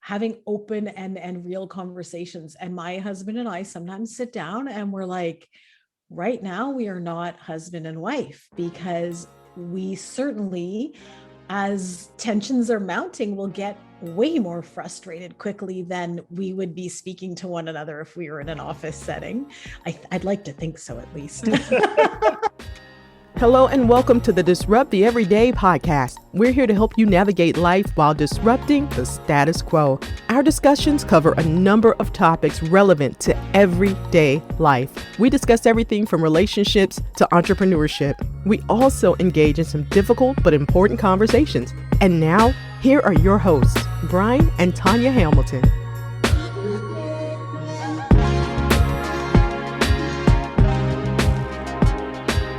having open and real conversations. And my husband and I sometimes sit down and we're like, right now we are not husband and wife, because we certainly, as tensions are mounting, will get way more frustrated quickly than we would be speaking to one another if we were in an office setting. I'd like to think so, at least. Hello and welcome to the Disrupt the Everyday podcast. We're here to help you navigate life while disrupting the status quo. Our discussions cover a number of topics relevant to everyday life. We discuss everything from relationships to entrepreneurship. We also engage in some difficult but important conversations. And now, here are your hosts, Brian and Tanya Hamilton.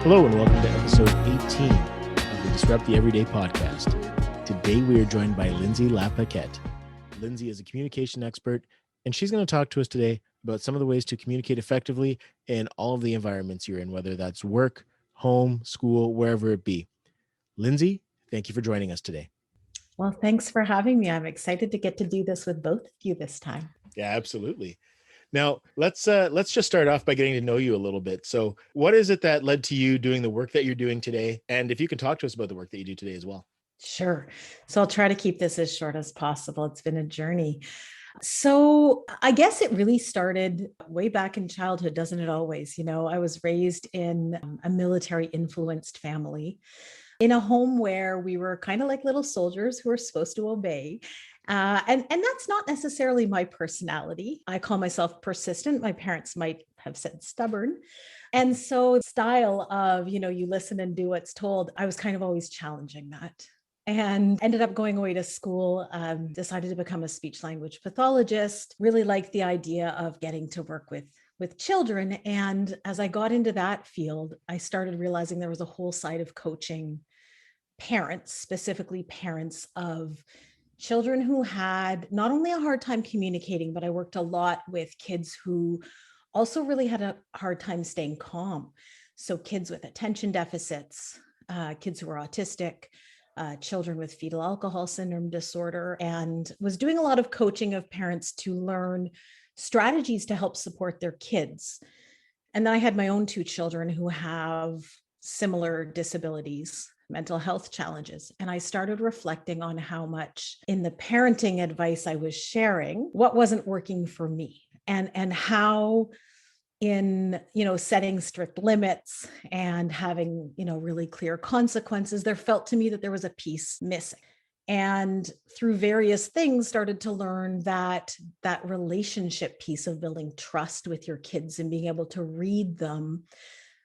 Hello and welcome to episode 18 of the Disrupt the Everyday podcast. Today we are joined by Lindsay Lapaquette. Lindsay is a communication expert, and she's going to talk to us today about some of the ways to communicate effectively in all of the environments you're in, whether that's work, home, school, wherever it be. Lindsay, thank you for joining us today. Well, thanks for having me. I'm excited to get to do this with both of you this time. Yeah, absolutely. Now, let's just start off by getting to know you a little bit. So what is it that led to you doing the work that you're doing today? And if you can talk to us about the work that you do today as well. Sure. So I'll try to keep this as short as possible. It's been a journey. So I guess it really started way back in childhood, doesn't it always? You know, I was raised in a military influenced family, in a home where we were kind of like little soldiers who were supposed to obey. And that's not necessarily my personality. I call myself persistent. My parents might have said stubborn. And so style of, you listen and do what's told, I was kind of always challenging that. And ended up going away to school, decided to become a speech language pathologist, really liked the idea of getting to work with children. And as I got into that field, I started realizing there was a whole side of coaching parents, specifically parents of children who had not only a hard time communicating, but I worked a lot with kids who also really had a hard time staying calm. So kids with attention deficits, kids who were autistic, children with fetal alcohol syndrome disorder, and was doing a lot of coaching of parents to learn strategies to help support their kids. And then I had my own two children who have similar disabilities, mental health challenges. And I started reflecting on how much in the parenting advice I was sharing, what wasn't working for me, and how in, setting strict limits and having, really clear consequences, there felt to me that there was a piece missing. And through various things, started to learn that relationship piece of building trust with your kids and being able to read them,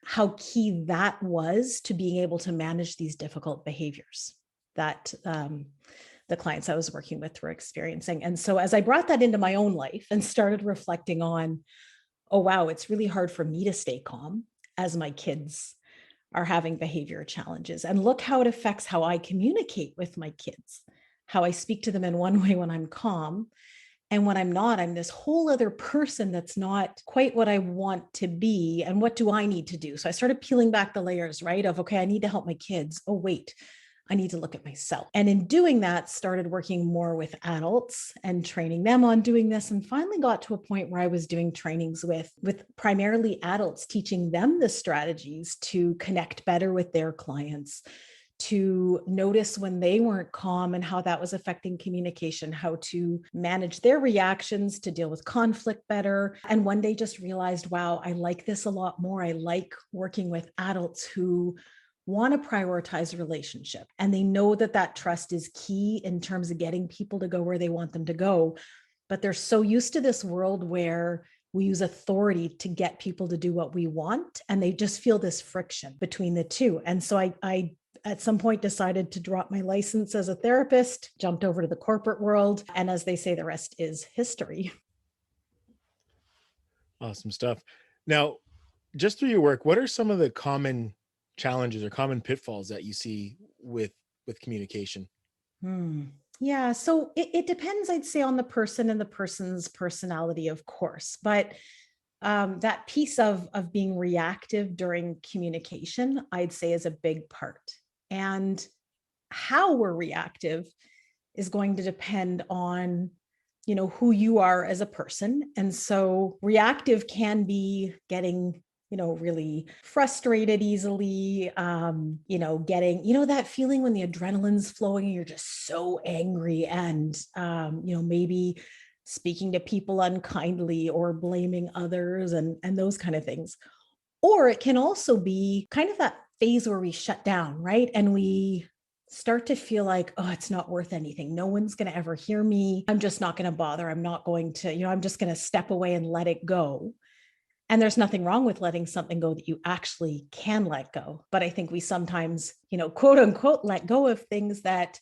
how key that was to being able to manage these difficult behaviors that the clients I was working with were experiencing. And so as I brought that into my own life and started reflecting on, oh, wow, it's really hard for me to stay calm as my kids are having behavior challenges. And look how it affects how I communicate with my kids, how I speak to them in one way when I'm calm. And when I'm not, I'm this whole other person that's not quite what I want to be. And what do I need to do? So I started peeling back the layers, right? Of, okay, I need to help my kids. Oh, wait, I need to look at myself. And in doing that, started working more with adults and training them on doing this. And finally got to a point where I was doing trainings with primarily adults, teaching them the strategies to connect better with their clients, to notice when they weren't calm and how that was affecting communication, how to manage their reactions, to deal with conflict better. And one day just realized, wow, I like this a lot more. I like working with adults who want to prioritize relationship. And they know that trust is key in terms of getting people to go where they want them to go. But they're so used to this world where we use authority to get people to do what we want. And they just feel this friction between the two. And so I at some point decided to drop my license as a therapist, jumped over to the corporate world. And as they say, the rest is history. Awesome stuff. Now, just through your work, what are some of the common challenges or common pitfalls that you see with communication? Yeah, so it depends, I'd say, on the person and the person's personality, of course. But that piece of being reactive during communication, I'd say, is a big part. And how we're reactive is going to depend on who you are as a person. And so reactive can be getting really frustrated easily, getting, that feeling when the adrenaline's flowing and you're just so angry and, maybe speaking to people unkindly or blaming others and those kind of things. Or it can also be kind of that phase where we shut down, right? And we start to feel like, oh, it's not worth anything. No one's going to ever hear me. I'm just not going to bother. I'm not going to, I'm just going to step away and let it go. And there's nothing wrong with letting something go that you actually can let go. But I think we sometimes, quote unquote, let go of things that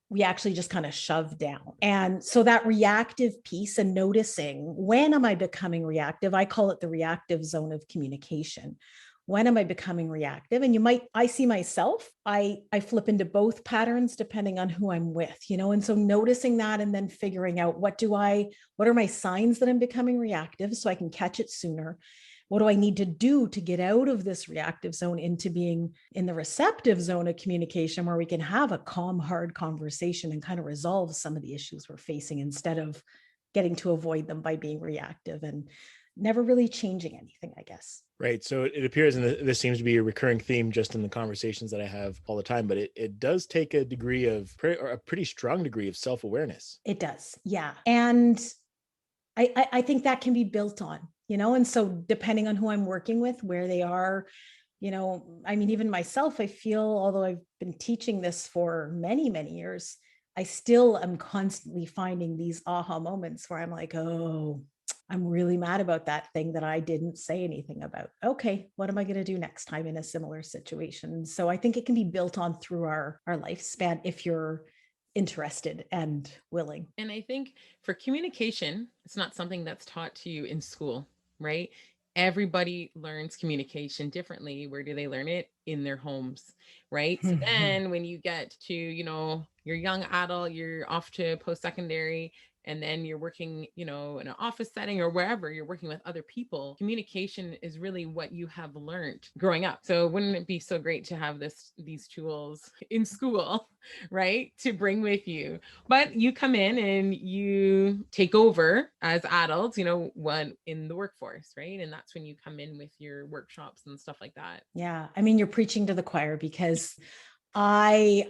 we actually just kind of shove down. And so that reactive piece and noticing, when am I becoming reactive? I call it the reactive zone of communication. When am I becoming reactive? And I see myself, I flip into both patterns depending on who I'm with, and so noticing that and then figuring out what are my signs that I'm becoming reactive so I can catch it sooner. What do I need to do to get out of this reactive zone into being in the receptive zone of communication where we can have a calm, hard conversation and kind of resolve some of the issues we're facing instead of getting to avoid them by being reactive and never really changing anything, I guess. Right. So it appears, and this seems to be a recurring theme just in the conversations that I have all the time, but it does take a degree of, or a pretty strong degree of self-awareness. It does. Yeah. And I think that can be built on, and so depending on who I'm working with, where they are, even myself, I feel, although I've been teaching this for many, many years, I still am constantly finding these aha moments where I'm like, oh, I'm really mad about that thing that I didn't say anything about. Okay, what am I going to do next time in a similar situation? So I think it can be built on through our lifespan if you're interested and willing. And I think for communication, it's not something that's taught to you in school, right? Everybody learns communication differently. Where do they learn it? In their homes, right? So then when you get to, you're young adult, you're off to post-secondary, and then you're working, in an office setting or wherever you're working with other people, communication is really what you have learned growing up. So wouldn't it be so great to have these tools in school, right? To bring with you. But you come in and you take over as adults, when in the workforce, right? And that's when you come in with your workshops and stuff like that. Yeah. You're preaching to the choir because I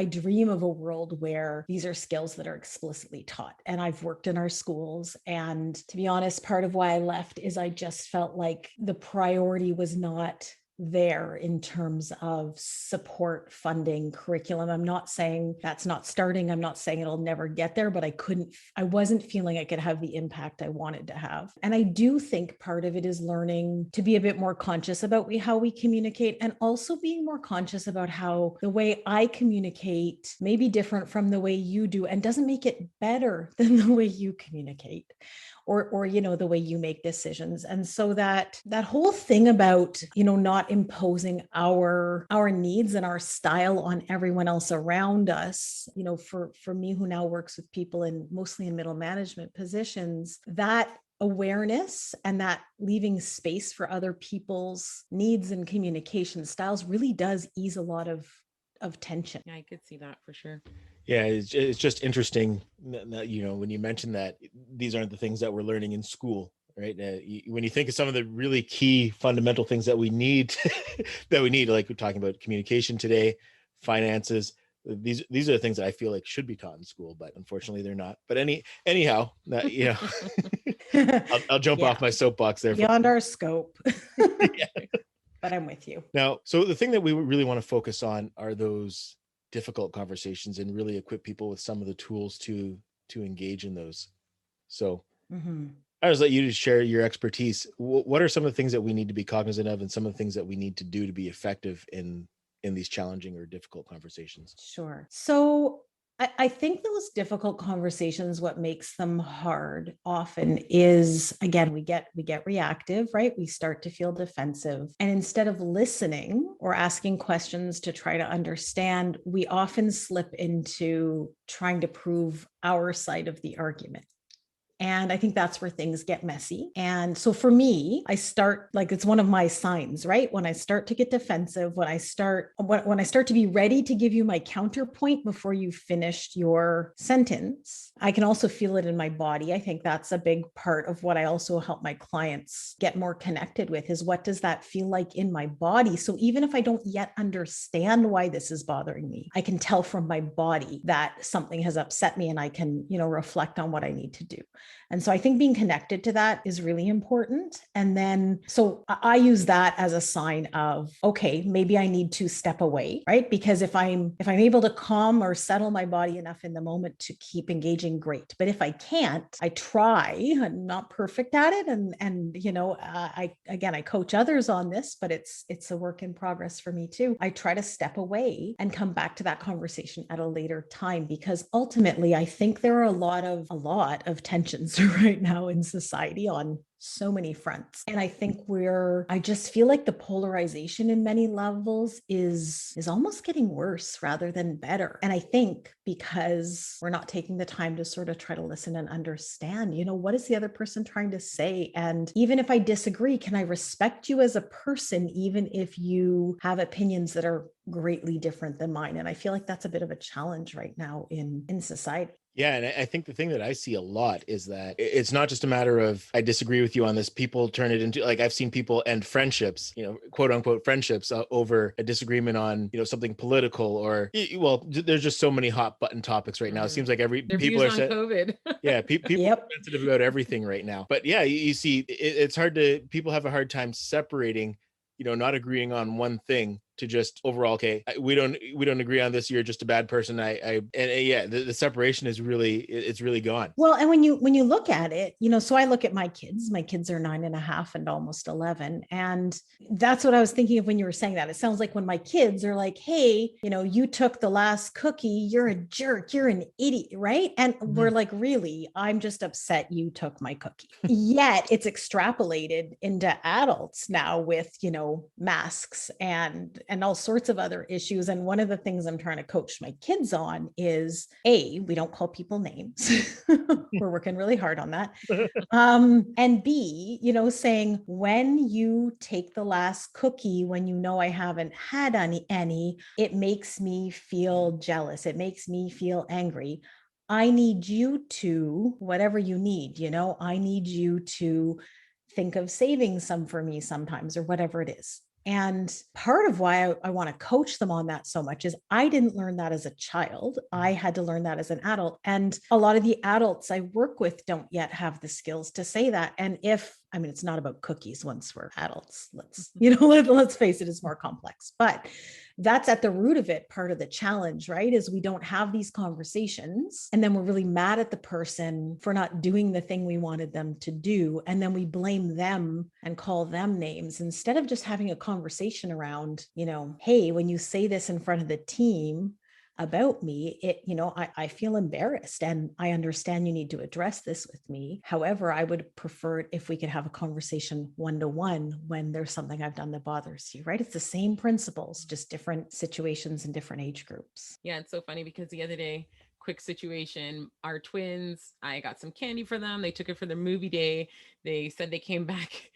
dream of a world where these are skills that are explicitly taught. And I've worked in our schools. And to be honest, part of why I left is I just felt like the priority was not there in terms of support, funding, curriculum. I'm not saying that's not starting. I'm not saying it'll never get there, but I wasn't feeling I could have the impact I wanted to have. And I do think part of it is learning to be a bit more conscious about how we communicate, and also being more conscious about how the way I communicate may be different from the way you do and doesn't make it better than the way you communicate. Or the way you make decisions. And so that whole thing about not imposing our needs and our style on everyone else around us, for me, who now works with people mostly in middle management positions, that awareness and that leaving space for other people's needs and communication styles really does ease a lot of tension. Yeah, I could see that for sure. Yeah, it's just interesting that, when you mention that these aren't the things that we're learning in school, right? When you think of some of the really key fundamental things that we need, like we're talking about communication today, finances, these are the things that I feel like should be taught in school, but unfortunately they're not. But anyhow, I'll jump off my soapbox there. Beyond our scope. Yeah. But I'm with you. Now, so the thing that we really want to focus on are those difficult conversations and really equip people with some of the tools to engage in those. So I just let you to share your expertise. What are some of the things that we need to be cognizant of and some of the things that we need to do to be effective in these challenging or difficult conversations? Sure. So I think those difficult conversations, what makes them hard often is, again, we get reactive, right? We start to feel defensive. And instead of listening or asking questions to try to understand, we often slip into trying to prove our side of the argument. And I think that's where things get messy. And so for me, I start, like, it's one of my signs, right? When I start to get defensive, when I start to be ready to give you my counterpoint before you finished your sentence, I can also feel it in my body. I think that's a big part of what I also help my clients get more connected with, is what does that feel like in my body? So even if I don't yet understand why this is bothering me, I can tell from my body that something has upset me, and I can, reflect on what I need to do. And so I think being connected to that is really important. And then, so I use that as a sign of, okay, maybe I need to step away, right? Because if I'm able to calm or settle my body enough in the moment to keep engaging, great. But if I can't, I try. I'm not perfect at it. And I coach others on this, but it's a work in progress for me too. I try to step away and come back to that conversation at a later time, because ultimately I think there are a lot of tensions right now in society on so many fronts. And I think I just feel like the polarization in many levels is almost getting worse rather than better. And I think because we're not taking the time to sort of try to listen and understand, what is the other person trying to say? And even if I disagree, can I respect you as a person, even if you have opinions that are greatly different than mine? And I feel like that's a bit of a challenge right now in society. Yeah. And I think the thing that I see a lot is that it's not just a matter of, I disagree with you on this. People turn it into, like, I've seen people end friendships, quote unquote friendships over a disagreement on, something political, or, well, there's just so many hot button topics right now. It seems like Their people views are on COVID. Yeah, people Yep. are sensitive about everything right now. But yeah, you see, it's hard people have a hard time separating, not agreeing on one thing to just overall, okay, we don't agree on this. You're just a bad person. The separation is it's really gone. Well, and when you look at it, so I look at my kids are 9.5 and almost 11. And that's what I was thinking of when you were saying that. It sounds like when my kids are like, hey, you took the last cookie, you're a jerk, you're an idiot, right? And we're like, really, I'm just upset you took my cookie. Yet it's extrapolated into adults now with, masks and all sorts of other issues. And one of the things I'm trying to coach my kids on is, A, we don't call people names. We're working really hard on that. And B, saying, when you take the last cookie, when I haven't had any, it makes me feel jealous. It makes me feel angry. I need you to, whatever you need, I need you to think of saving some for me sometimes, or whatever it is. And part of why I want to coach them on that so much is I didn't learn that as a child. I had to learn that as an adult. And a lot of the adults I work with don't yet have the skills to say that. And it's not about cookies once we're adults. Let's face it, it's more complex. But that's at the root of it. Part of the challenge, right, is we don't have these conversations. And then we're really mad at the person for not doing the thing we wanted them to do. And then we blame them and call them names instead of just having a conversation around, hey, when you say this in front of the team about me, I feel embarrassed, and I understand you need to address this with me. However, I would prefer it if we could have a conversation one-to-one when there's something I've done that bothers you, right? It's the same principles, just different situations and different age groups. Yeah, it's so funny because the other day, quick situation, our twins, I got some candy for them. They took it for their movie day. They said they came back.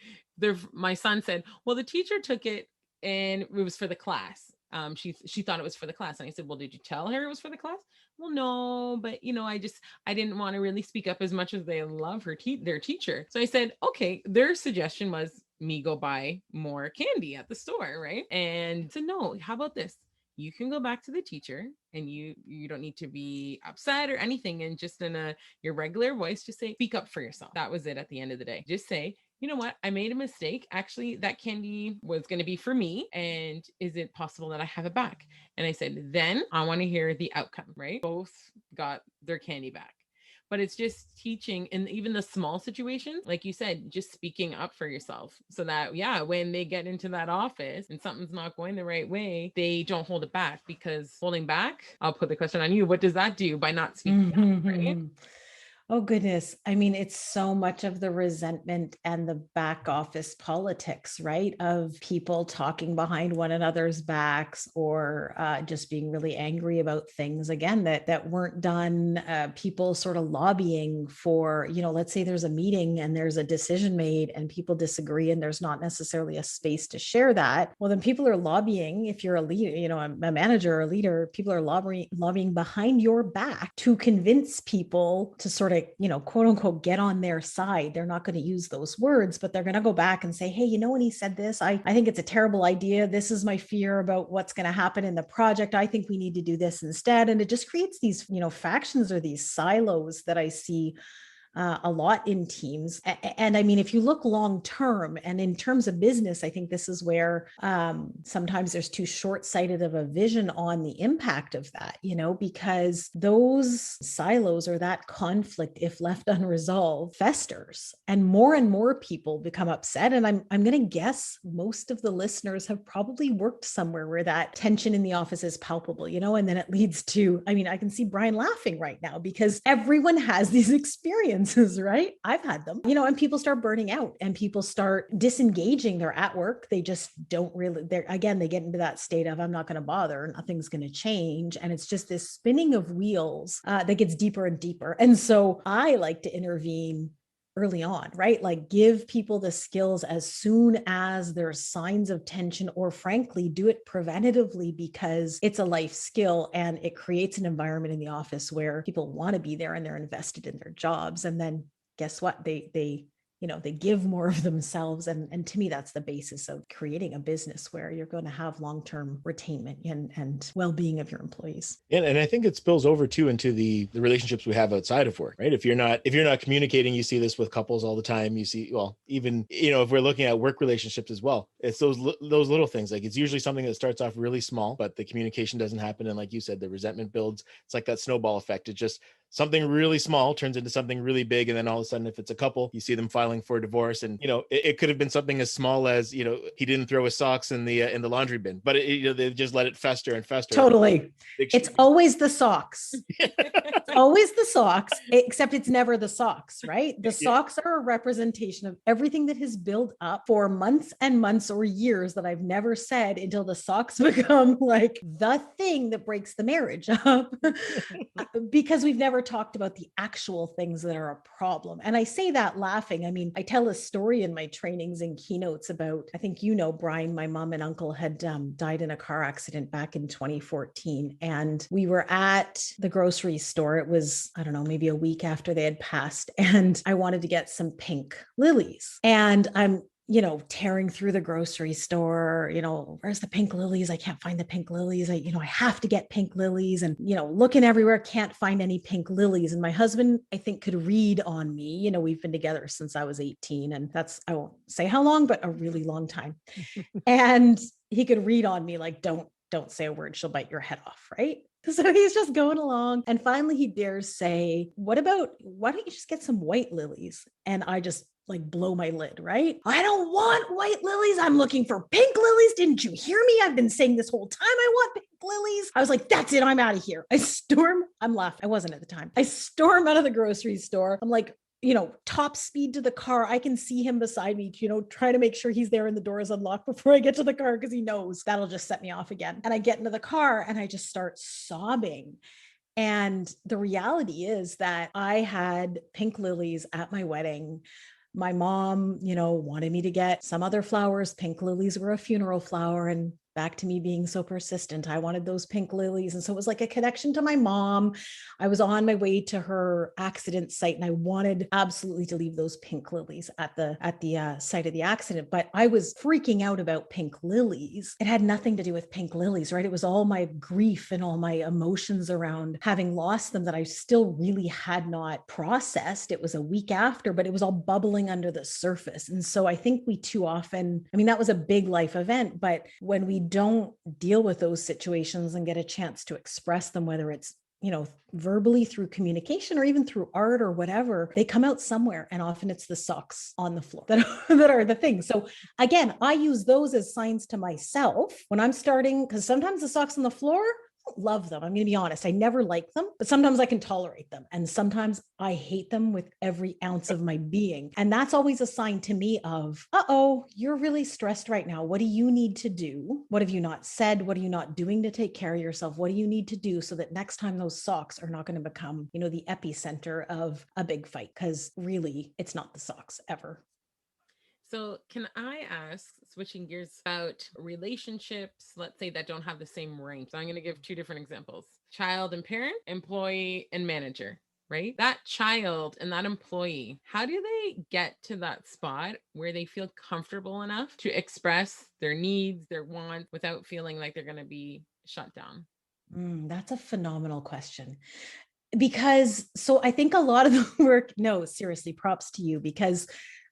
My son said, well, the teacher took it and it was for the class. She thought it was for the class. And I said, well, did you tell her it was for the class? Well, no, but I didn't want to really speak up as much as they love their teacher. So I said, okay, their suggestion was me go buy more candy at the store, right? And so no, how about this? You can go back to the teacher and you don't need to be upset or anything. And just in your regular voice, just say, speak up for yourself. That was it at the end of the day. Just say, you know what? I made a mistake. Actually, that candy was going to be for me. And is it possible that I have it back? And I said, then I want to hear the outcome, right? Both got their candy back. But it's just teaching, and even the small situations, like you said, just speaking up for yourself so that, yeah, when they get into that office and something's not going the right way, they don't hold it back. Because holding back, I'll put the question on you. What does that do by not speaking up, right? Oh, goodness. I mean, it's so much of the resentment and the back office politics, right? Of people talking behind one another's backs or just being really angry about things, again, that weren't done. People sort of lobbying for, let's say there's a meeting and there's a decision made and people disagree and there's not necessarily a space to share that. Well, then people are lobbying. If you're a leader, a manager or a leader, people are lobbying behind your back to convince people to sort of, quote unquote, get on their side. They're not going to use those words, but they're going to go back and say, hey, when he said this, I think it's a terrible idea. This is my fear about what's going to happen in the project. I think we need to do this instead. And it just creates these, factions or these silos that I see a lot in teams. And I mean, if you look long term and in terms of business, I think this is where sometimes there's too short-sighted of a vision on the impact of that, because those silos or that conflict, if left unresolved, festers and more people become upset. And I'm going to guess most of the listeners have probably worked somewhere where that tension in the office is palpable, and then it leads to, I mean, I can see Brian laughing right now because everyone has these experiences. Right? I've had them, and people start burning out and people start disengaging. They're at work. They just don't really, they get into that state of, I'm not going to bother. Nothing's going to change. And it's just this spinning of wheels that gets deeper and deeper. And so I like to intervene early on, right? Like give people the skills as soon as there's signs of tension, or frankly, do it preventatively because it's a life skill and it creates an environment in the office where people want to be there and they're invested in their jobs. And then guess what? They give more of themselves. And to me, that's the basis of creating a business where you're going to have long-term retainment and well-being of your employees. And I think it spills over too into the relationships we have outside of work, right? If you're not communicating, you see this with couples all the time. You see, well, even, if we're looking at work relationships as well, it's those little things. Like it's usually something that starts off really small, but the communication doesn't happen. And like you said, the resentment builds. It's like that snowball effect. It just, something really small turns into something really big. And then all of a sudden, if it's a couple, you see them filing for divorce. And, it could have been something as small as, he didn't throw his socks in the laundry bin, but they just let it fester and fester. Totally. It's always the socks. It's always the socks, except it's never the socks, right? The socks are a representation of everything that has built up for months and months or years that I've never said until the socks become like the thing that breaks the marriage up because we've never talked about the actual things that are a problem. And I say that laughing. I mean, I tell a story in my trainings and keynotes about, I think, Brian, my mom and uncle had died in a car accident back in 2014. And we were at the grocery store. It was, I don't know, maybe a week after they had passed. And I wanted to get some pink lilies. And I'm tearing through the grocery store, where's the pink lilies? I can't find the pink lilies. I have to get pink lilies and, looking everywhere, can't find any pink lilies. And my husband, I think, could read on me. We've been together since I was 18 and that's, I won't say how long, but a really long time. And he could read on me, like, don't say a word. She'll bite your head off. Right. So he's just going along. And finally he dares say, why don't you just get some white lilies? And I just blow my lid, right? I don't want white lilies. I'm looking for pink lilies. Didn't you hear me? I've been saying this whole time I want pink lilies. I was like, that's it. I'm out of here. I'm laughing. I wasn't at the time. I storm out of the grocery store. I'm like, top speed to the car. I can see him beside me, try to make sure he's there and the door is unlocked before I get to the car because he knows that'll just set me off again. And I get into the car and I just start sobbing. And the reality is that I had pink lilies at my wedding. My mom, wanted me to get some other flowers. Pink lilies were a funeral flower. And back to me being so persistent, I wanted those pink lilies. And so it was like a connection to my mom. I was on my way to her accident site and I wanted absolutely to leave those pink lilies at the site of the accident. But I was freaking out about pink lilies. It had nothing to do with pink lilies, right? It was all my grief and all my emotions around having lost them that I still really had not processed. It was a week after, but it was all bubbling under the surface. And so I think we too often, that was a big life event, but when we don't deal with those situations and get a chance to express them, whether it's, verbally through communication or even through art or whatever, they come out somewhere. And often it's the socks on the floor that are the thing. So again, I use those as signs to myself when I'm starting, because sometimes the socks on the floor, don't love them. I'm going to be honest. I never like them, but sometimes I can tolerate them. And sometimes I hate them with every ounce of my being. And that's always a sign to me of, you're really stressed right now. What do you need to do? What have you not said? What are you not doing to take care of yourself? What do you need to do so that next time those socks are not going to become, the epicenter of a big fight? Because really, it's not the socks ever. So, can I ask, switching gears, about relationships, let's say, that don't have the same rank? So, I'm going to give two different examples: child and parent, employee and manager, right? That child and that employee, how do they get to that spot where they feel comfortable enough to express their needs, their wants, without feeling like they're going to be shut down? That's a phenomenal question. Because so I think a lot of the work, no, seriously, props to you, because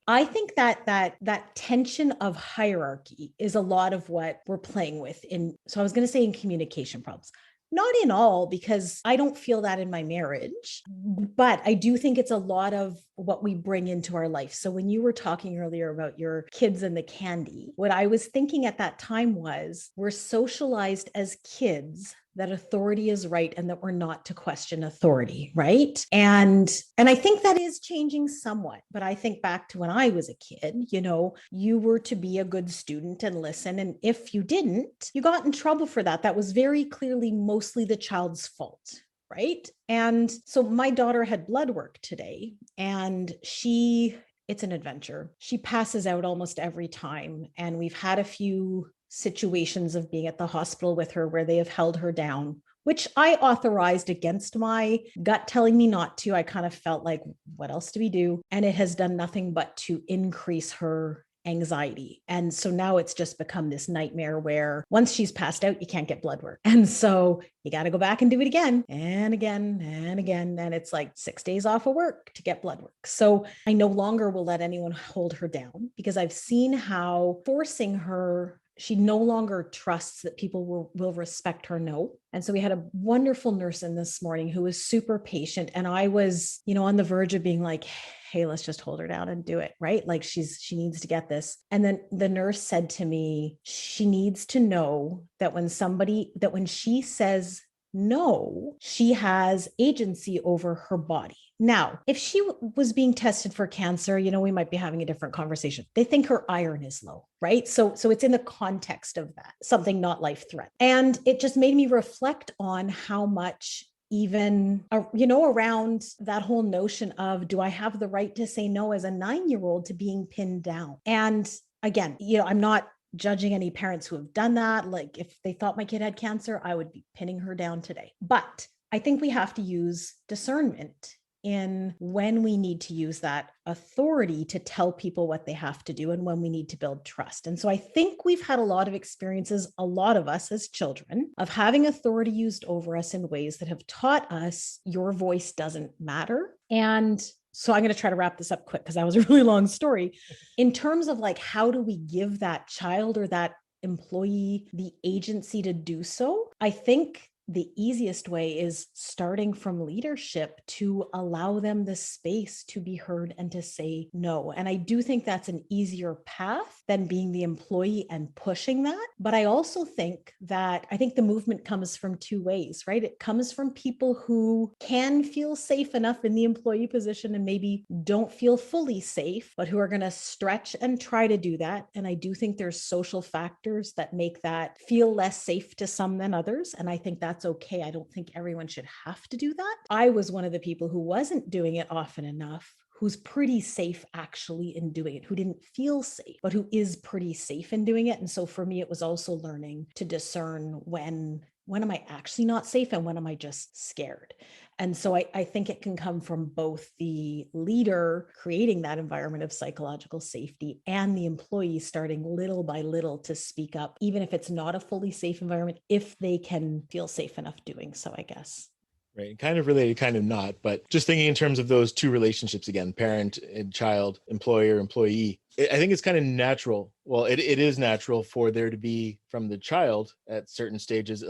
I think that tension of hierarchy is a lot of what we're playing with in, so I was going to say in communication problems. Not in all, because I don't feel that in my marriage, but I do think it's a lot of what we bring into our life. So when you were talking earlier about your kids and the candy, what I was thinking at that time was, we're socialized as kids that authority is right and that we're not to question authority, right? And I think that is changing somewhat. But I think back to when I was a kid, you were to be a good student and listen. And if you didn't, you got in trouble for that. That was very clearly mostly the child's fault. Right. And so my daughter had blood work today, and it's an adventure. She passes out almost every time. And we've had a few situations of being at the hospital with her where they have held her down, which I authorized against my gut telling me not to. I kind of felt like, what else do we do? And it has done nothing but to increase her anxiety. And so now it's just become this nightmare where once she's passed out, you can't get blood work. And so you got to go back and do it again and again and again. And it's like 6 days off of work to get blood work. So I no longer will let anyone hold her down, because I've seen how forcing her, she no longer trusts that people will respect her no. And so we had a wonderful nurse in this morning who was super patient. And I was, on the verge of being like, hey, let's just hold her down and do it, right? Like she needs to get this. And then the nurse said to me, she needs to know that when she says no, she has agency over her body. Now, if she was being tested for cancer, we might be having a different conversation. They think her iron is low, right? So it's in the context of that, something not life-threatening. And it just made me reflect on how much, even, around that whole notion of, do I have the right to say no as a 9-year-old to being pinned down? And again, I'm not judging any parents who have done that. Like, if they thought my kid had cancer, I would be pinning her down today. But I think we have to use discernment in when we need to use that authority to tell people what they have to do and when we need to build trust. And so I think we've had a lot of experiences, a lot of us as children, of having authority used over us in ways that have taught us your voice doesn't matter. And so I'm going to try to wrap this up quick, because that was a really long story. In terms of like, how do we give that child or that employee the agency to do so? I think the easiest way is starting from leadership to allow them the space to be heard and to say no. And I do think that's an easier path than being the employee and pushing that. But I also think the movement comes from two ways, right? It comes from people who can feel safe enough in the employee position and maybe don't feel fully safe, but who are going to stretch and try to do that. And I do think there's social factors that make that feel less safe to some than others. And I think that's okay. I don't think everyone should have to do that. I was one of the people who wasn't doing it often enough, who's pretty safe actually in doing it, who didn't feel safe, but who is pretty safe in doing it. And so for me, it was also learning to discern when am I actually not safe and when am I just scared? And so I think it can come from both the leader creating that environment of psychological safety and the employee starting little by little to speak up, even if it's not a fully safe environment, if they can feel safe enough doing so, I guess. Right. Kind of related, kind of not, but just thinking in terms of those two relationships again, parent and child, employer, employee. I think it's kind of natural. Well, it is natural for there to be from the child at certain stages,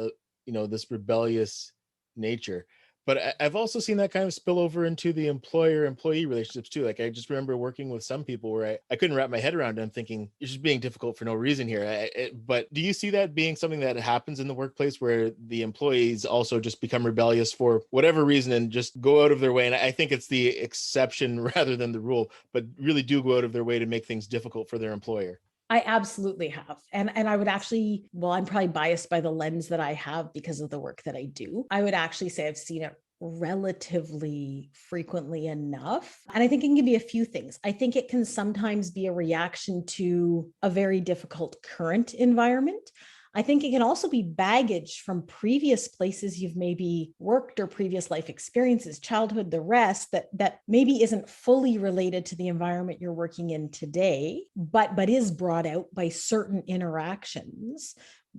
this rebellious nature. But I've also seen that kind of spill over into the employer-employee relationships too. Like I just remember working with some people where I couldn't wrap my head around it. I'm thinking, you're just being difficult for no reason here. But do you see that being something that happens in the workplace where the employees also just become rebellious for whatever reason and just go out of their way? And I think it's the exception rather than the rule, but really do go out of their way to make things difficult for their employer. I absolutely have. And I would actually, well, I'm probably biased by the lens that I have because of the work that I do. I would actually say I've seen it relatively frequently enough. And I think it can be a few things. I think it can sometimes be a reaction to a very difficult current environment. I think it can also be baggage from previous places you've maybe worked or previous life experiences, childhood, the rest that maybe isn't fully related to the environment you're working in today, but is brought out by certain interactions.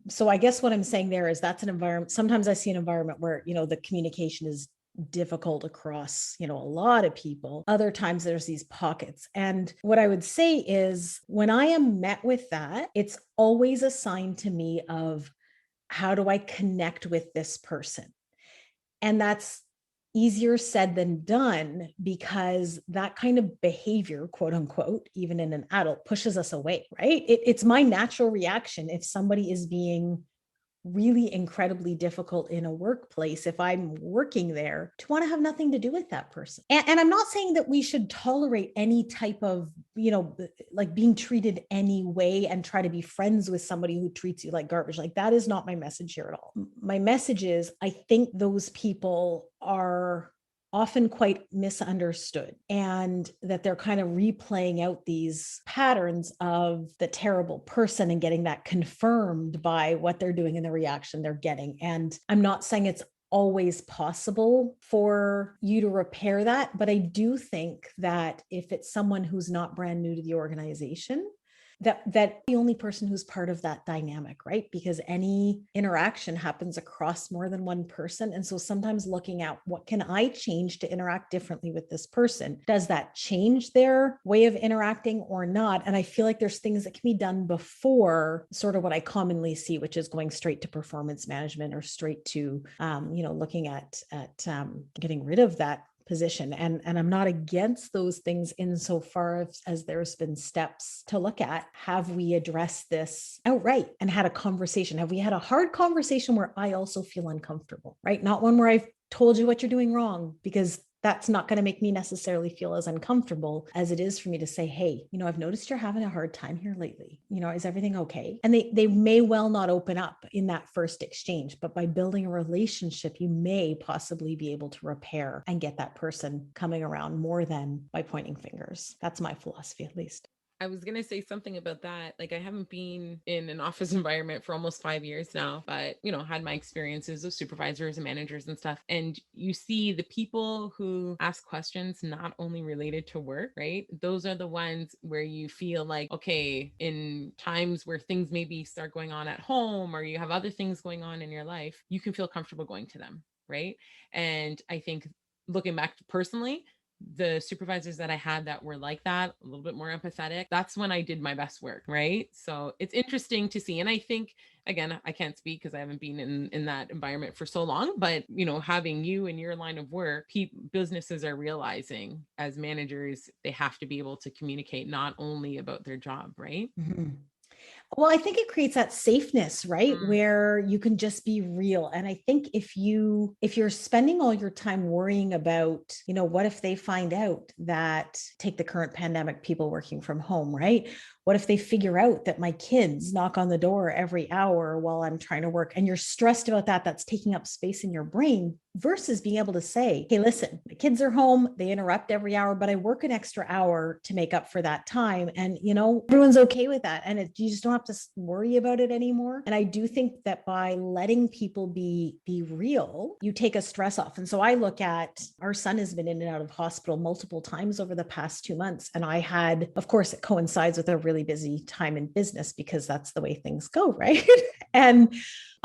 So I guess what I'm saying there is that's an environment. Sometimes I see an environment where, the communication is difficult across, a lot of people. Other times there's these pockets. And what I would say is when I am met with that, it's always a sign to me of how do I connect with this person? And that's easier said than done because that kind of behavior, quote unquote, even in an adult, pushes us away, right? It's my natural reaction if somebody is being really incredibly difficult in a workplace, if I'm working there, to want to have nothing to do with that person. And I'm not saying that we should tolerate any type of, like being treated any way and try to be friends with somebody who treats you like garbage. Like that is not my message here at all. My message is, I think those people are often quite misunderstood and that they're kind of replaying out these patterns of the terrible person and getting that confirmed by what they're doing and the reaction they're getting. And I'm not saying it's always possible for you to repair that, but I do think that if it's someone who's not brand new to the organization, that the only person who's part of that dynamic, right? Because any interaction happens across more than one person. And so sometimes looking at what can I change to interact differently with this person? Does that change their way of interacting or not? And I feel like there's things that can be done before sort of what I commonly see, which is going straight to performance management or straight to, looking at getting rid of that position. And I'm not against those things insofar as there's been steps to look at. Have we addressed this outright and had a conversation? Have we had a hard conversation where I also feel uncomfortable, right? Not one where I've told you what you're doing wrong, because that's not going to make me necessarily feel as uncomfortable as it is for me to say, hey, I've noticed you're having a hard time here lately. Is everything okay? And they may well not open up in that first exchange, but by building a relationship, you may possibly be able to repair and get that person coming around more than by pointing fingers. That's my philosophy, at least. I was going to say something about that. Like, I haven't been in an office environment for almost 5 years now, but, had my experiences of supervisors and managers and stuff. And you see the people who ask questions not only related to work, right? Those are the ones where you feel like, okay, in times where things maybe start going on at home or you have other things going on in your life, you can feel comfortable going to them, right? And I think looking back personally, the supervisors that I had that were like that, a little bit more empathetic, that's when I did my best work, right? So it's interesting to see. And I think, again, I can't speak because I haven't been in that environment for so long, but, having you in your line of work, businesses are realizing as managers, they have to be able to communicate not only about their job, right? Mm-hmm. Well, I think it creates that safeness, right? Where you can just be real. And I think if you're spending all your time worrying about, what if they find out that, take the current pandemic, people working from home, right? What if they figure out that my kids knock on the door every hour while I'm trying to work, and you're stressed about that, that's taking up space in your brain, versus being able to say, hey, listen, the kids are home, they interrupt every hour, but I work an extra hour to make up for that time. And, everyone's okay with that. And you just don't have to worry about it anymore. And I do think that by letting people be real, you take a stress off. And so I look at, our son has been in and out of hospital multiple times over the past 2 months. And I had, of course, it coincides with a really busy time in business because that's the way things go, right? And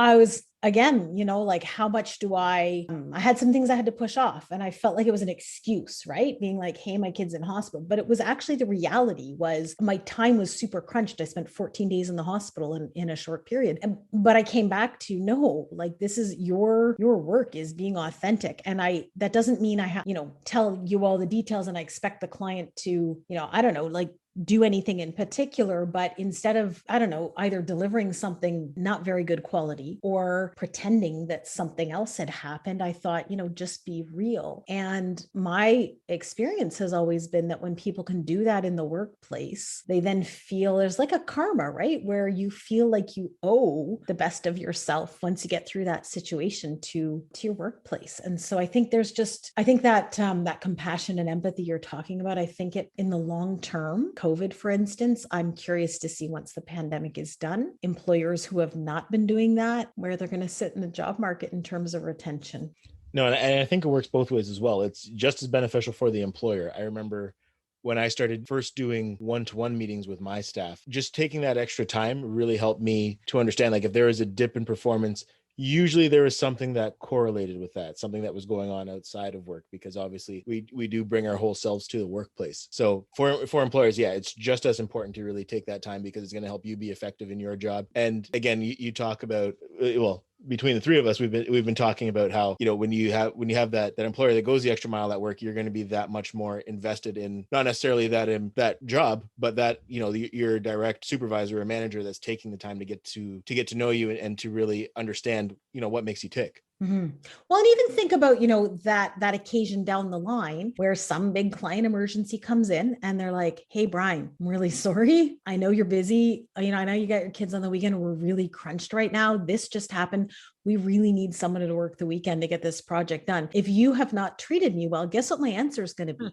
I was, again, like, how much do I had some things I had to push off, and I felt like it was an excuse, right? Being like, hey, my kid's in hospital. But it was actually, the reality was my time was super crunched. I spent 14 days in the hospital in a short period. But I came back to, no, like, this is your work is being authentic. And that doesn't mean I have, tell you all the details and I expect the client to, I don't know, like, do anything in particular, but instead of, I don't know, either delivering something not very good quality or pretending that something else had happened, I thought, just be real. And my experience has always been that when people can do that in the workplace, they then feel there's like a karma, right? Where you feel like you owe the best of yourself once you get through that situation to your workplace. And so I think that compassion and empathy you're talking about, I think it in the long term, COVID, for instance, I'm curious to see, once the pandemic is done, employers who have not been doing that, where they're going to sit in the job market in terms of retention. No, and I think it works both ways as well. It's just as beneficial for the employer. I remember when I started first doing one-to-one meetings with my staff, just taking that extra time really helped me to understand, like, if there is a dip in performance, usually there is something that correlated with that, something that was going on outside of work, because obviously we do bring our whole selves to the workplace. So for employers, yeah, it's just as important to really take that time, because it's going to help you be effective in your job. And again, you talk about, well, between the three of us, we've been talking about how, when you have that employer that goes the extra mile at work, you're going to be that much more invested in, not necessarily that job, but that, your direct supervisor or manager that's taking the time to get to know you and to really understand, what makes you tick. Mm-hmm. Well, and even think about, that occasion down the line where some big client emergency comes in and they're like, hey, Brian, I'm really sorry. I know you're busy. I know you got your kids on the weekend. We're really crunched right now. This just happened. We really need someone to work the weekend to get this project done. If you have not treated me well, guess what my answer is going to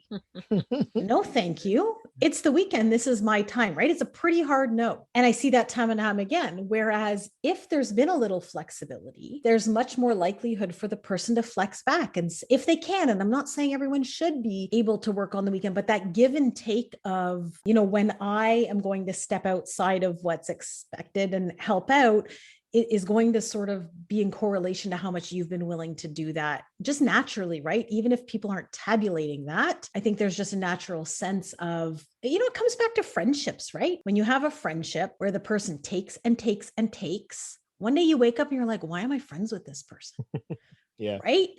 be? No, thank you. It's the weekend. This is my time, right? It's a pretty hard no. And I see that time and time again. Whereas if there's been a little flexibility, there's much more likelihood for the person to flex back. And if they can, and I'm not saying everyone should be able to work on the weekend, but that give and take of, when I am going to step outside of what's expected and help out, it is going to sort of be in correlation to how much you've been willing to do that just naturally, right? Even if people aren't tabulating that, I think there's just a natural sense of, it comes back to friendships, right? When you have a friendship where the person takes and takes and takes, one day you wake up and you're like, why am I friends with this person? Yeah. Right.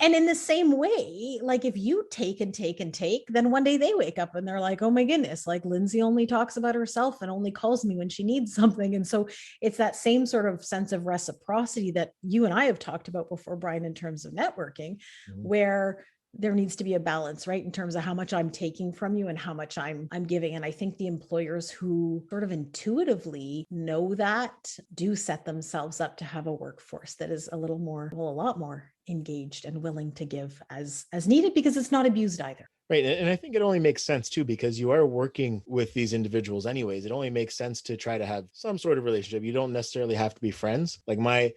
And in the same way, like, if you take and take and take, then one day they wake up and they're like, oh my goodness, like, Lindsay only talks about herself and only calls me when she needs something. And so it's that same sort of sense of reciprocity that you and I have talked about before, Brian, in terms of networking, where there needs to be a balance, right? In terms of how much I'm taking from you and how much I'm giving. And I think the employers who sort of intuitively know that do set themselves up to have a workforce that is a lot more engaged and willing to give as needed, because it's not abused either. Right. And I think it only makes sense too, because you are working with these individuals anyways. It only makes sense to try to have some sort of relationship. You don't necessarily have to be friends. Like my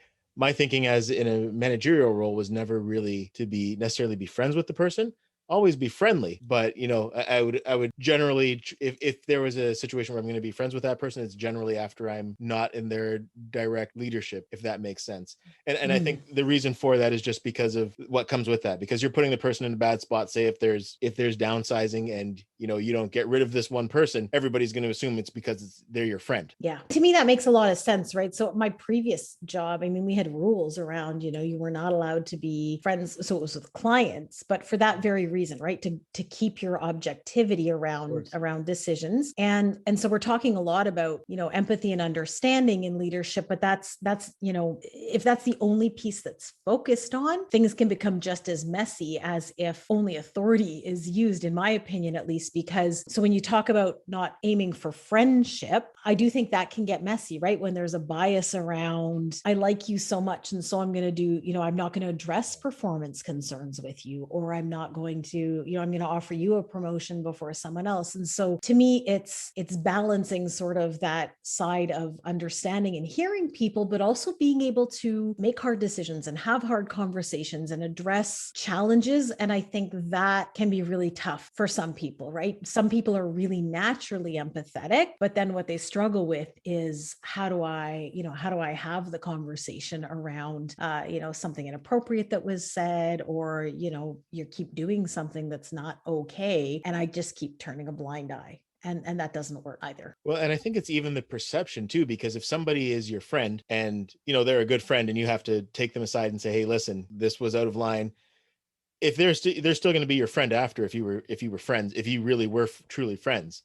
thinking as in a managerial role was never really to be necessarily be friends with the person, always be friendly. But, I would generally, if there was a situation where I'm going to be friends with that person, it's generally after I'm not in their direct leadership, if that makes sense. And I think the reason for that is just because of what comes with that, because you're putting the person in a bad spot. Say if there's downsizing and, you don't get rid of this one person, everybody's going to assume it's because they're your friend. Yeah. To me, that makes a lot of sense, right? So my previous job, I mean, we had rules around, you were not allowed to be friends. So it was with clients, but for that very reason, right? To keep your objectivity around decisions. And so we're talking a lot about, empathy and understanding in leadership, but that's, if that's the only piece that's focused on, things can become just as messy as if only authority is used, in my opinion, at least. Because so when you talk about not aiming for friendship, I do think that can get messy, right? When there's a bias around, I like you so much, and so I'm going to do, I'm not going to address performance concerns with you, or I'm not going to, I'm going to offer you a promotion before someone else. And so to me, it's balancing sort of that side of understanding and hearing people, but also being able to make hard decisions and have hard conversations and address challenges. And I think that can be really tough for some people, right? right? Some people are really naturally empathetic, but then what they struggle with is how do I have the conversation around, something inappropriate that was said, or, you keep doing something that's not okay. And I just keep turning a blind eye. And that doesn't work either. Well, and I think it's even the perception too, because if somebody is your friend and, they're a good friend and you have to take them aside and say, hey, listen, this was out of line. If they're still going to be your friend after, if you were friends, if you really were truly friends.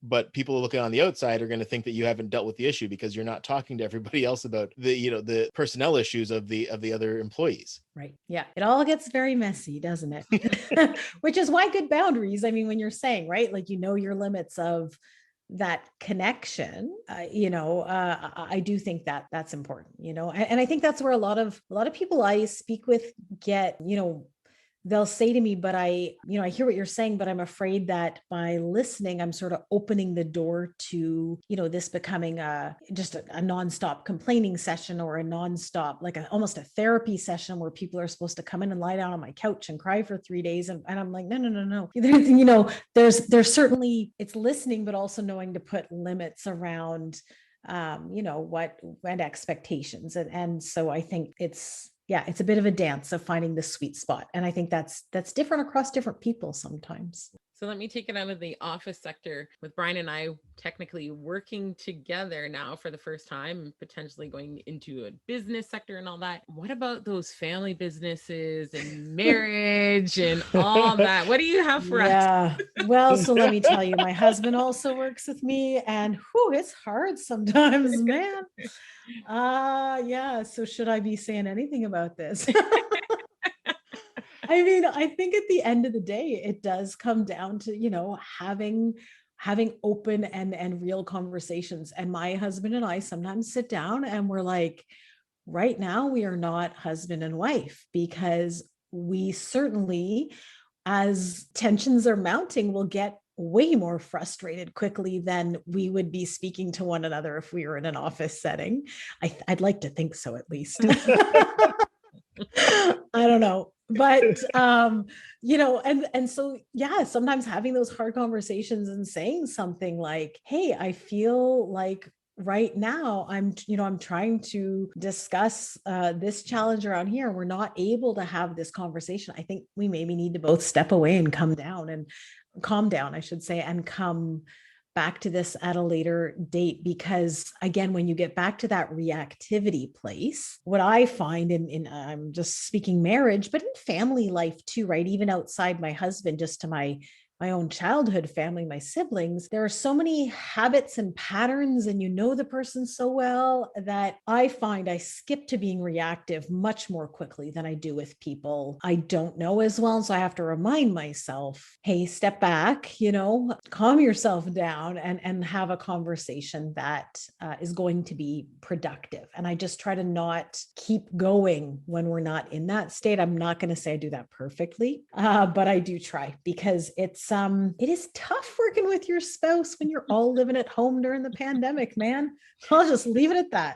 But people looking on the outside are going to think that you haven't dealt with the issue because you're not talking to everybody else about the personnel issues of the other employees. Right. Yeah. It all gets very messy, doesn't it? Which is why good boundaries. I mean, when you're saying, right, like, your limits of that connection, I do think that that's important, and I think that's where a lot of people I speak with get, they'll say to me, but I hear what you're saying, but I'm afraid that by listening, I'm sort of opening the door to, this becoming just a nonstop complaining session, or a nonstop, like almost a therapy session where people are supposed to come in and lie down on my couch and cry for 3 days. And I'm like, no. There's certainly, it's listening, but also knowing to put limits around, what and expectations. And so I think it's a bit of a dance of finding the sweet spot. And I think that's different across different people sometimes. So let me take it out of the office sector, with Brian and I technically working together now for the first time, potentially going into a business sector and all that. What about those family businesses and marriage and all that? What do you have for us? Well, so let me tell you, my husband also works with me, and it's hard sometimes, man. So should I be saying anything about this? I mean, I think at the end of the day, it does come down to, having open and real conversations. And my husband and I sometimes sit down and we're like, right now we are not husband and wife, because we certainly, as tensions are mounting, will get way more frustrated quickly than we would be speaking to one another if we were in an office setting. I'd like to think so, at least. I don't know. But, and so, sometimes having those hard conversations and saying something like, hey, I feel like right now I'm trying to discuss this challenge around here. We're not able to have this conversation. I think we maybe need to both step away and calm down, I should say, and come back to this at a later date. Because again, when you get back to that reactivity place, what I find in I'm just speaking marriage, but in family life too, right? Even outside my husband, just to my own childhood family, my siblings, there are so many habits and patterns, and the person so well, that I find I skip to being reactive much more quickly than I do with people I don't know as well. So I have to remind myself, hey, step back, calm yourself down, and have a conversation that is going to be productive. And I just try to not keep going when we're not in that state. I'm not going to say I do that perfectly, but I do try, because it is tough working with your spouse when you're all living at home during the pandemic, man. I'll just leave it at that.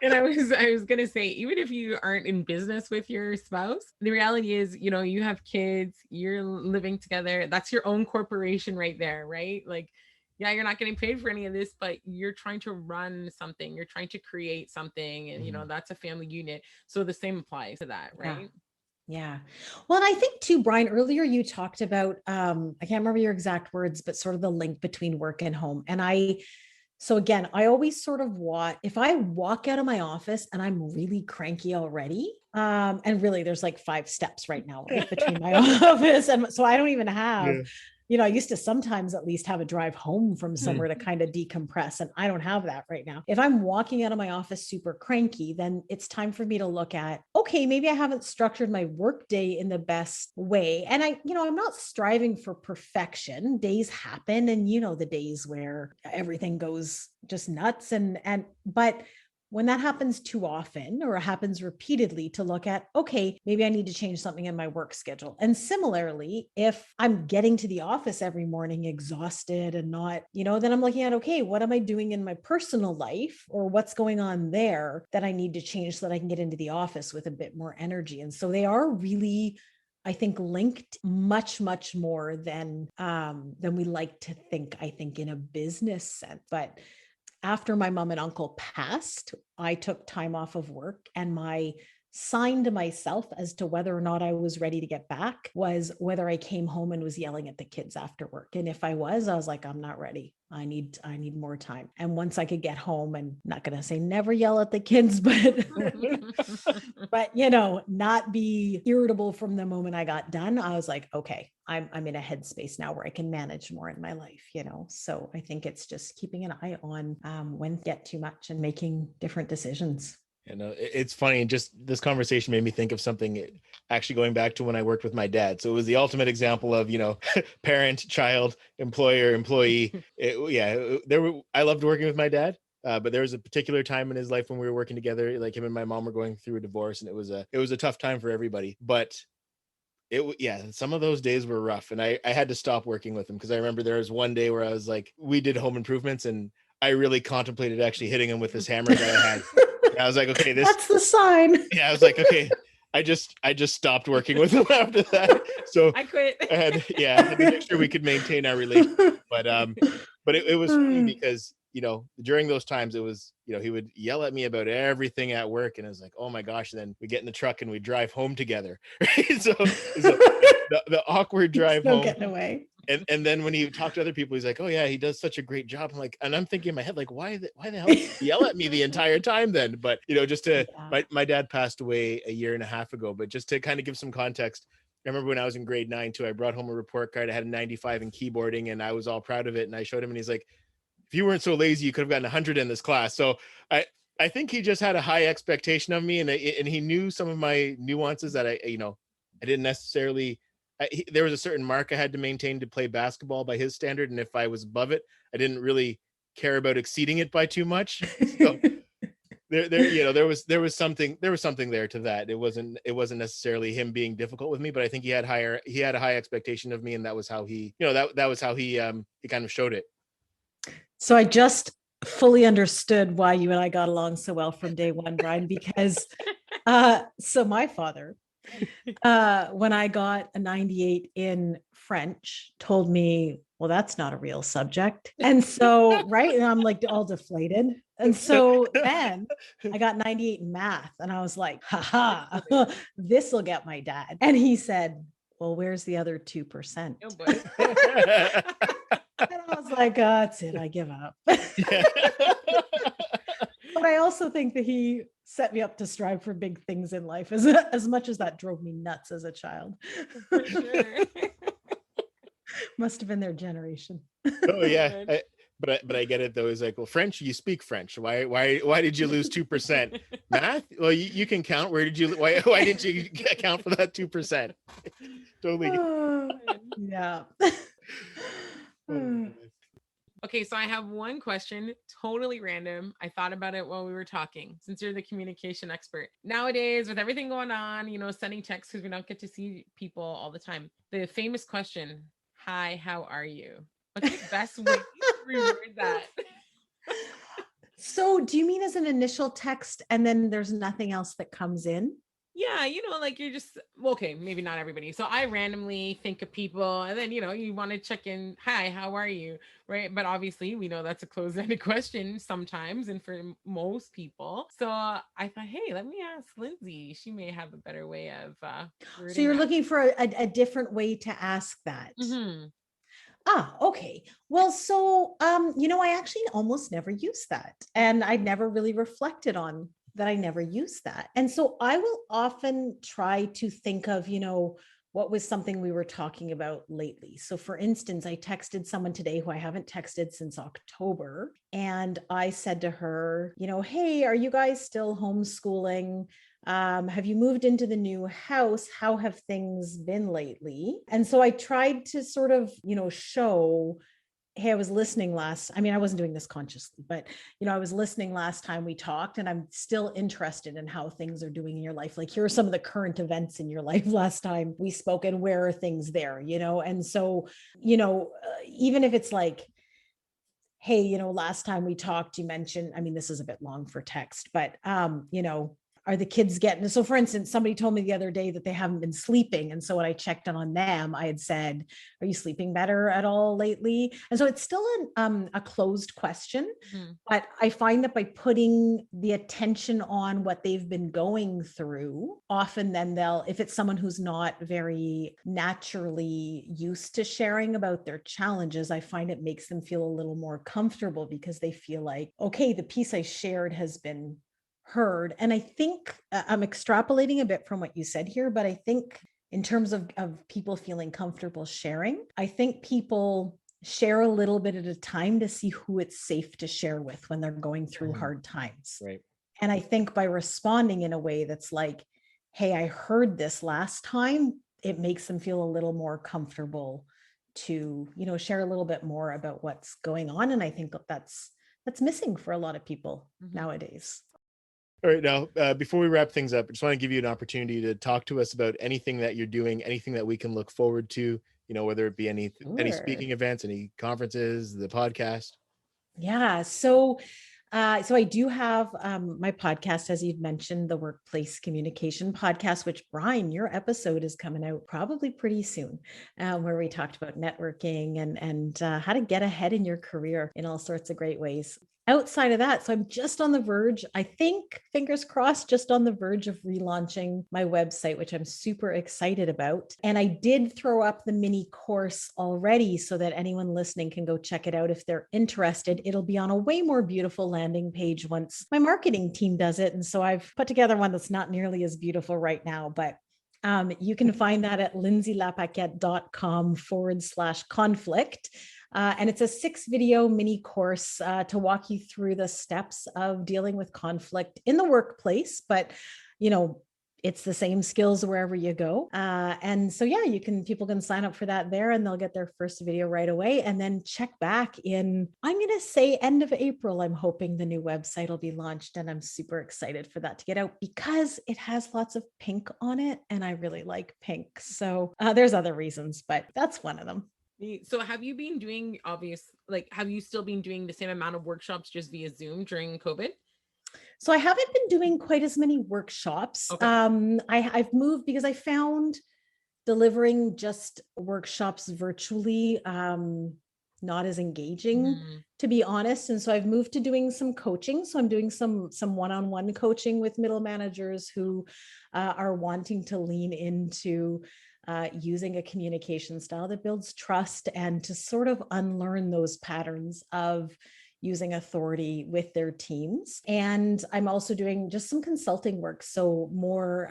And I was going to say, even if you aren't in business with your spouse, the reality is, you have kids, you're living together. That's your own corporation right there, right? Like, yeah, you're not getting paid for any of this, but you're trying to run something, you're trying to create something, and that's a family unit. So the same applies to that, right? Yeah. Well, and I think too, Brian, earlier you talked about, I can't remember your exact words, but sort of the link between work and home. And so again, I always sort of if I walk out of my office and I'm really cranky already, and really there's like 5 steps right now, right, between my office. And so I don't even have, I used to sometimes at least have a drive home from somewhere to kind of decompress. And I don't have that right now. If I'm walking out of my office super cranky, then it's time for me to look at, okay, maybe I haven't structured my work day in the best way. And I'm not striving for perfection. Days happen. And the days where everything goes just nuts. But when that happens too often, or happens repeatedly, to look at, okay, maybe I need to change something in my work schedule. And similarly, if I'm getting to the office every morning exhausted and not, then I'm looking at, okay, what am I doing in my personal life, or what's going on there that I need to change so that I can get into the office with a bit more energy? And so they are really, I think, linked much, much more than we like to think, I think, in a business sense. But after my mom and uncle passed, I took time off of work, and my sign to myself as to whether or not I was ready to get back was whether I came home and was yelling at the kids after work. And if I was like, I'm not ready. I need more time. And once I could get home, and not going to say never yell at the kids, but not be irritable from the moment I got done, I was like, okay, I'm in a headspace now where I can manage more in my life, So I think it's just keeping an eye on when to get too much and making different decisions. It's funny. Just this conversation made me think of something actually going back to when I worked with my dad. So it was the ultimate example of, parent, child, employer, employee. I loved working with my dad. But there was a particular time in his life when we were working together, like him and my mom were going through a divorce, and it was a tough time for everybody. But some of those days were rough, and I had to stop working with him, because I remember there was one day where I was like, we did home improvements, and I really contemplated actually hitting him with this hammer that I had. And I was like, okay, that's the sign. Yeah, I was like, okay, I just stopped working with him after that. So I quit. I had to make sure we could maintain our relationship. But it was funny because, during those times it was, he would yell at me about everything at work, and it was like, oh my gosh, and then we get in the truck and we drive home together. Right? So the awkward drive home. No getting away. And then when he talked to other people, he's like, oh yeah, he does such a great job. I'm like, and I'm thinking in my head, like, why the hell did he yell at me the entire time then? But, my dad passed away a year and a half ago, but just to kind of give some context, I remember when I was in grade 9 too, I brought home a report card. I had a 95 in keyboarding, and I was all proud of it. And I showed him, and he's like, if you weren't so lazy, you could have gotten 100 in this class. So I think he just had a high expectation of me, and he knew some of my nuances that I didn't necessarily. There was a certain mark I had to maintain to play basketball by his standard, and if I was above it, I didn't really care about exceeding it by too much. So there was something there to that. It wasn't necessarily him being difficult with me, but I think he had a high expectation of me, and that was how he that was how he kind of showed it. So I just fully understood why you and I got along so well from day one, Brian, because so my father, when I got a 98 in French, told me, well, that's not a real subject. And so, right. And I'm like all deflated. And so then I got 98 in math, and I was like, haha, this will get my dad. And he said, well, where's the other 2%? Oh, boy. And I was like, that's it. I give up. But I also think that he set me up to strive for big things in life, as much as that drove me nuts as a child. For sure. Must have been their generation. Oh yeah. But I get it though. He's like, well, French, you speak French. Why did you lose 2%? Math? Well, you can count. Why didn't you account for that 2%? Totally. Yeah. Okay, so I have one question, totally random. I thought about it while we were talking, since you're the communication expert. Nowadays, with everything going on, sending texts because we don't get to see people all the time. The famous question, hi, how are you? What's the best way to reword that? So do you mean as an initial text and then there's nothing else that comes in? Yeah, like you're just, okay, maybe not everybody. So I randomly think of people, and then, you want to check in, hi, how are you? Right. But obviously we know that's a closed-ended question sometimes, and for most people. So I thought, hey, let me ask Lindsay. She may have a better way of so you're looking for a different way to ask that. Mm-hmm. Okay. Well, so, I actually almost never use that. And I never really reflected on that. I never use that. And so I will often try to think of, what was something we were talking about lately. So for instance, I texted someone today who I haven't texted since October. And I said to her, hey, are you guys still homeschooling? Have you moved into the new house? How have things been lately? And so I tried to sort of, show, hey, I was listening I wasn't doing this consciously, but, I was listening last time we talked, and I'm still interested in how things are doing in your life. Like, here are some of the current events in your life last time we spoke, and where are things there, And so, even if it's like, hey, last time we talked, you mentioned, this is a bit long for text, but, are the kids getting, so for instance, somebody told me the other day that they haven't been sleeping. And so when I checked in on them, I had said, are you sleeping better at all lately? And so it's still a closed question, but I find that by putting the attention on what they've been going through, often then if it's someone who's not very naturally used to sharing about their challenges, I find it makes them feel a little more comfortable because they feel like, okay, the piece I shared has been heard. And I think I'm extrapolating a bit from what you said here, but I think in terms of people feeling comfortable sharing, I think people share a little bit at a time to see who it's safe to share with when they're going through hard times. Right. And I think by responding in a way that's like, hey, I heard this last time, it makes them feel a little more comfortable to, share a little bit more about what's going on. And I think that's missing for a lot of people nowadays. All right. Now, before we wrap things up, I just want to give you an opportunity to talk to us about anything that you're doing, anything that we can look forward to, whether it be any speaking events, any conferences, the podcast. Yeah. So I do have my podcast, as you've mentioned, the Workplace Communication Podcast, which, Brian, your episode is coming out probably pretty soon, where we talked about networking and how to get ahead in your career in all sorts of great ways. Outside of that, so I'm just on the verge, I think, fingers crossed, just on the verge of relaunching my website, which I'm super excited about. And I did throw up the mini course already so that anyone listening can go check it out if they're interested. It'll be on a way more beautiful landing page once my marketing team does it. And so I've put together one that's not nearly as beautiful right now, but you can find that at lindsaylapaquette.com/conflict. And it's a 6-video mini course to walk you through the steps of dealing with conflict in the workplace, but it's the same skills wherever you go. And so, yeah, people can sign up for that there and they'll get their first video right away and then check back in, I'm going to say end of April. I'm hoping the new website will be launched and I'm super excited for that to get out because it has lots of pink on it and I really like pink. So there's other reasons, but that's one of them. So have you been doing have you still been doing the same amount of workshops just via Zoom during COVID? So I haven't been doing quite as many workshops. Okay. I've moved because I found delivering just workshops virtually not as engaging, to be honest. And so I've moved to doing some coaching. So I'm doing some one-on-one coaching with middle managers who are wanting to lean into using a communication style that builds trust and to sort of unlearn those patterns of using authority with their teams. And I'm also doing just some consulting work. So more,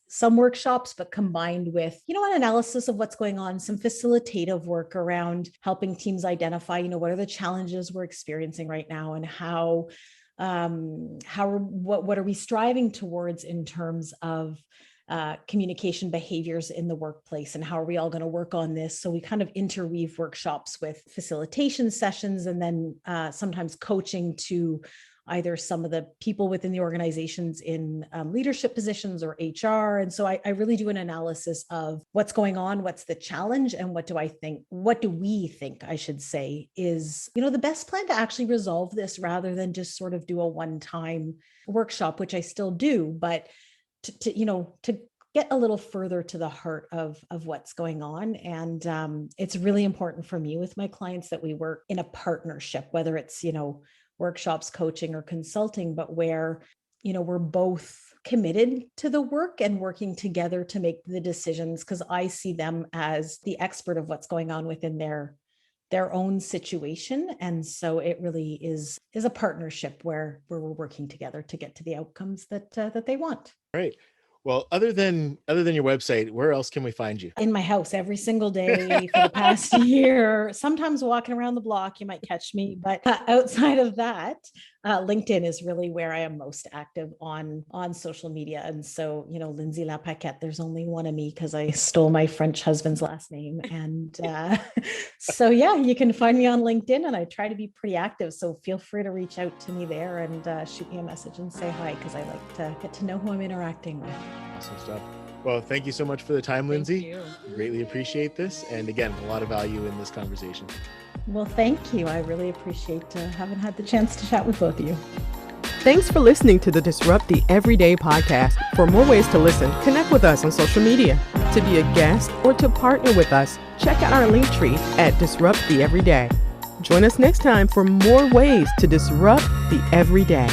some workshops, but combined with, an analysis of what's going on, some facilitative work around helping teams identify, what are the challenges we're experiencing right now and what are we striving towards in terms of communication behaviors in the workplace and how are we all going to work on this? So we kind of interweave workshops with facilitation sessions and then sometimes coaching to either some of the people within the organizations in leadership positions or HR. And so I really do an analysis of what's going on, what's the challenge, and what do we think, I should say, is, the best plan to actually resolve this rather than just sort of do a one-time workshop, which I still do, but to get a little further to the heart of what's going on. And it's really important for me with my clients that we work in a partnership, whether it's, workshops, coaching, or consulting, but where, we're both committed to the work and working together to make the decisions, because I see them as the expert of what's going on within their own situation. And so it really is a partnership where we're working together to get to the outcomes that they want. Right. Well, other than your website, where else can we find you? In my house every single day for the past year, sometimes walking around the block, you might catch me. But outside of that, LinkedIn is really where I am most active on social media. And so, Lindsay Lapaquette, there's only one of me because I stole my French husband's last name. And so, yeah, you can find me on LinkedIn and I try to be pretty active. So feel free to reach out to me there and shoot me a message and say hi, because I like to get to know who I'm interacting with. Awesome stuff. Well, thank you so much for the time, Lindsay. Greatly appreciate this. And again, a lot of value in this conversation. Well, thank you. I really appreciate having had the chance to chat with both of you. Thanks for listening to the Disrupt the Everyday podcast. For more ways to listen, connect with us on social media. To be a guest or to partner with us, check out our link tree at Disrupt the Everyday. Join us next time for more ways to disrupt the everyday.